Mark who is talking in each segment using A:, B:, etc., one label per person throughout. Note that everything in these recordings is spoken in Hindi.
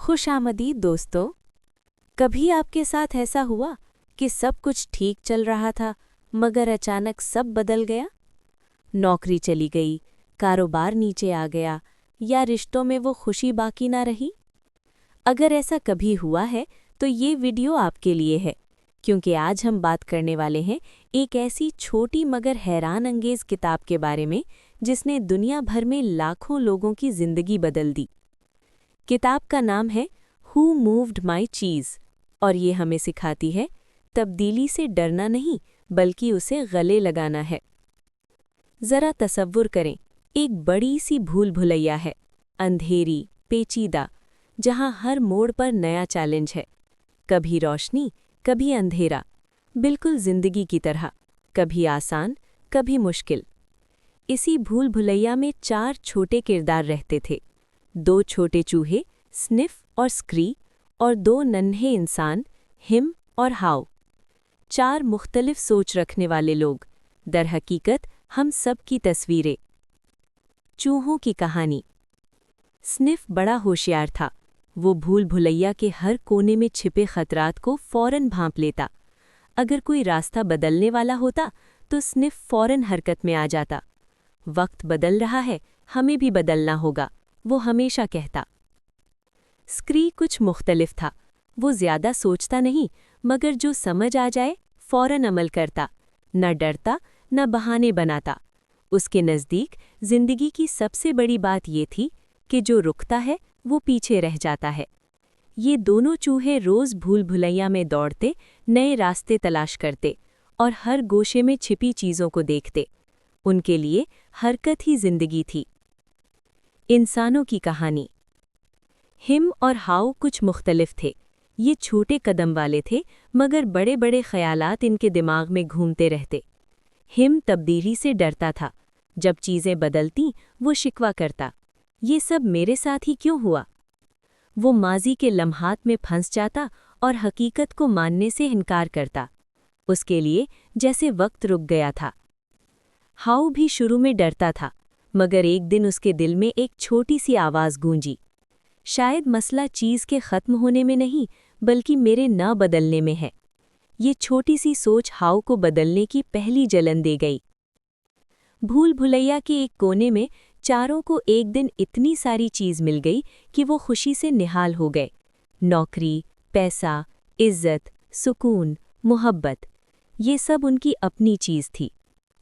A: खुशामदीद दोस्तों। कभी आपके साथ ऐसा हुआ कि सब कुछ ठीक चल रहा था मगर अचानक सब बदल गया? नौकरी चली गई, कारोबार नीचे आ गया या रिश्तों में वो खुशी बाकी ना रही? अगर ऐसा कभी हुआ है तो ये वीडियो आपके लिए है, क्योंकि आज हम बात करने वाले हैं एक ऐसी छोटी मगर हैरान अंगेज किताब के बारे में जिसने दुनिया भर में लाखों लोगों की जिंदगी बदल दी। किताब का नाम है हु मूव्ड माई चीज़ और ये हमें सिखाती है तब्दीली से डरना नहीं बल्कि उसे गले लगाना है। ज़रा तसव्वुर करें, एक बड़ी सी भूल भुलैया है, अंधेरी, पेचीदा, जहाँ हर मोड़ पर नया चैलेंज है। कभी रोशनी, कभी अंधेरा, बिल्कुल जिंदगी की तरह, कभी आसान, कभी मुश्किल। इसी भूल भुलैया में 4 छोटे किरदार रहते थे, 2 छोटे चूहे स्निफ और स्क्री और 2 नन्हे इंसान हिम और हाउ। 4 मुख्तलिफ सोच रखने वाले लोग, दरहकीकत हम सब की तस्वीरें। चूहों की कहानी। स्निफ बड़ा होशियार था। वो भूल भुलैया के हर कोने में छिपे खतरात को फौरन भांप लेता। अगर कोई रास्ता बदलने वाला होता तो स्निफ फौरन हरकत में आ जाता। वक्त बदल रहा है, हमें भी बदलना होगा, वो हमेशा कहता। स्क्री कुछ मुख्तलिफ था। वो ज्यादा सोचता नहीं, मगर जो समझ आ जाए फौरन अमल करता, न डरता न बहाने बनाता। उसके नज़दीक जिंदगी की सबसे बड़ी बात ये थी कि जो रुकता है वो पीछे रह जाता है। ये दोनों चूहे रोज भूल भुलैया में दौड़ते, नए रास्ते तलाश करते और हर गोशे में छिपी चीज़ों को देखते। उनके लिए हरकत ही जिंदगी थी। इंसानों की कहानी। हिम और हाउ कुछ मुख्तलिफ थे। ये छोटे कदम वाले थे, मगर बड़े बड़े ख्यालात इनके दिमाग में घूमते रहते। हिम तब्दीली से डरता था। जब चीज़ें बदलती वो शिकवा करता, ये सब मेरे साथ ही क्यों हुआ? वो माजी के लम्हात में फंस जाता और हकीकत को मानने से इनकार करता। उसके लिए जैसे वक्त रुक गया था। हाउ भी शुरू में डरता था, मगर एक दिन उसके दिल में एक छोटी सी आवाज़ गूंजी, शायद मसला चीज़ के ख़त्म होने में नहीं बल्कि मेरे न बदलने में है। ये छोटी सी सोच हाउ को बदलने की पहली जलन दे गई। भूल भुलैया के एक कोने में चारों को एक दिन इतनी सारी चीज़ मिल गई कि वो खुशी से निहाल हो गए। नौकरी, पैसा, इज्जत, सुकून, मोहब्बत, ये सब उनकी अपनी चीज़ थी।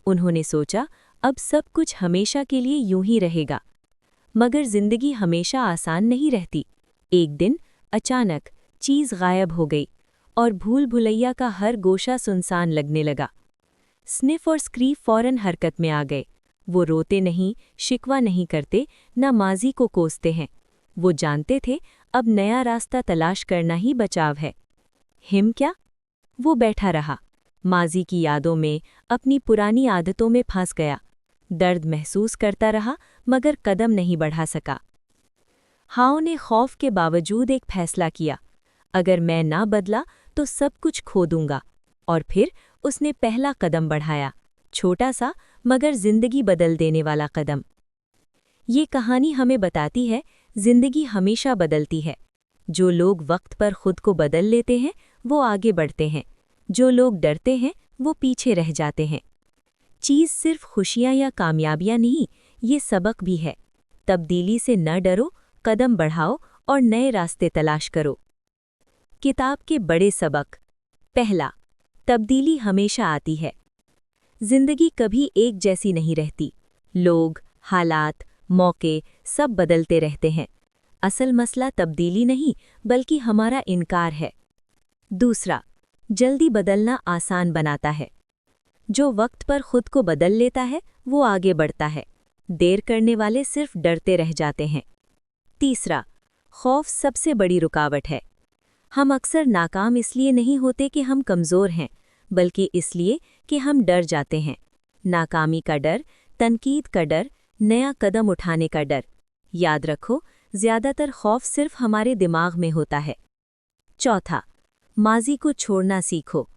A: उन्होंने सोचा अब सब कुछ हमेशा के लिए यूं ही रहेगा। मगर जिंदगी हमेशा आसान नहीं रहती। एक दिन अचानक चीज़ गायब हो गई और भूल भुलैया का हर गोशा सुनसान लगने लगा। स्निफ और स्क्री फौरन हरकत में आ गए। वो रोते नहीं, शिकवा नहीं करते, न माजी को कोसते हैं। वो जानते थे अब नया रास्ता तलाश करना ही बचाव है। हिम क्या? वो बैठा रहा, माजी की यादों में, अपनी पुरानी आदतों में फंस गया। दर्द महसूस करता रहा मगर कदम नहीं बढ़ा सका। हाउ ने खौफ के बावजूद एक फैसला किया, अगर मैं ना बदला तो सब कुछ खो दूंगा। और फिर उसने पहला कदम बढ़ाया, छोटा सा मगर जिंदगी बदल देने वाला कदम। ये कहानी हमें बताती है जिंदगी हमेशा बदलती है। जो लोग वक्त पर खुद को बदल लेते हैं वो आगे बढ़ते हैं, जो लोग डरते हैं वो पीछे रह जाते हैं। चीज़ सिर्फ खुशियाँ या कामयाबियाँ नहीं, ये सबक भी है। तब्दीली से न डरो, कदम बढ़ाओ और नए रास्ते तलाश करो। किताब के बड़े सबक। पहला, तब्दीली हमेशा आती है। जिंदगी कभी एक जैसी नहीं रहती। लोग, हालात, मौके सब बदलते रहते हैं। असल मसला तब्दीली नहीं बल्कि हमारा इनकार है। दूसरा, जल्दी बदलना आसान बनाता है। जो वक्त पर खुद को बदल लेता है वो आगे बढ़ता है। देर करने वाले सिर्फ डरते रह जाते हैं। तीसरा, खौफ सबसे बड़ी रुकावट है। हम अक्सर नाकाम इसलिए नहीं होते कि हम कमज़ोर हैं, बल्कि इसलिए कि हम डर जाते हैं। नाकामी का डर, तनकीद का डर, नया कदम उठाने का डर। याद रखो, ज़्यादातर खौफ सिर्फ हमारे दिमाग में होता है। चौथा, माजी को छोड़ना सीखो।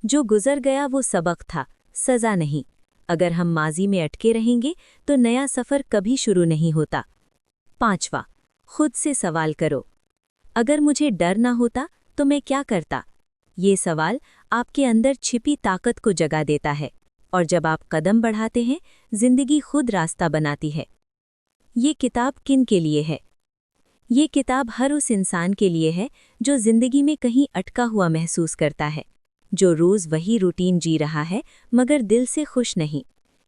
A: जो गुजर गया वो सबक था, सज़ा नहीं। अगर हम माजी में अटके रहेंगे तो नया सफ़र कभी शुरू नहीं होता। पांचवा, खुद से सवाल करो। अगर मुझे डर ना होता तो मैं क्या करता? ये सवाल आपके अंदर छिपी ताकत को जगा देता है और जब आप कदम बढ़ाते हैं, जिंदगी खुद रास्ता बनाती है। ये किताब किन के लिए है? ये किताब हर उस इंसान के लिए है जो जिंदगी में कहीं अटका हुआ महसूस करता है, जो रोज वही रूटीन जी रहा है मगर दिल से खुश नहीं।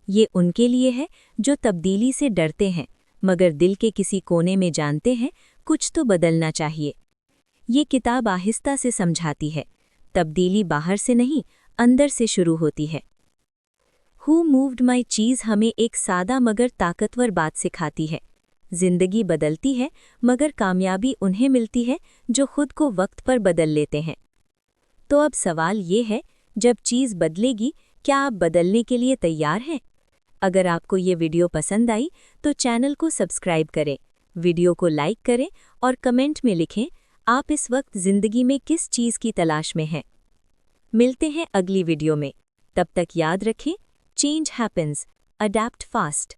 A: ये उनके लिए है जो तब्दीली से डरते हैं मगर दिल के किसी कोने में जानते हैं कुछ तो बदलना चाहिए। ये किताब आहिस्ता से समझाती है, तब्दीली बाहर से नहीं, अंदर से शुरू होती है। हु मूव्ड माई चीज़ हमें एक सादा मगर ताकतवर बात सिखाती है। जिंदगी बदलती है मगर कामयाबी उन्हें मिलती है जो खुद को वक्त पर बदल लेते हैं। तो अब सवाल ये है, जब चीज़ बदलेगी, क्या आप बदलने के लिए तैयार हैं? अगर आपको ये वीडियो पसंद आई तो चैनल को सब्सक्राइब करें, वीडियो को लाइक करें और कमेंट में लिखें आप इस वक्त ज़िंदगी में किस चीज़ की तलाश में हैं। मिलते हैं अगली वीडियो में। तब तक याद रखें, चेंज हैपेंस, अडैप्ट फास्ट।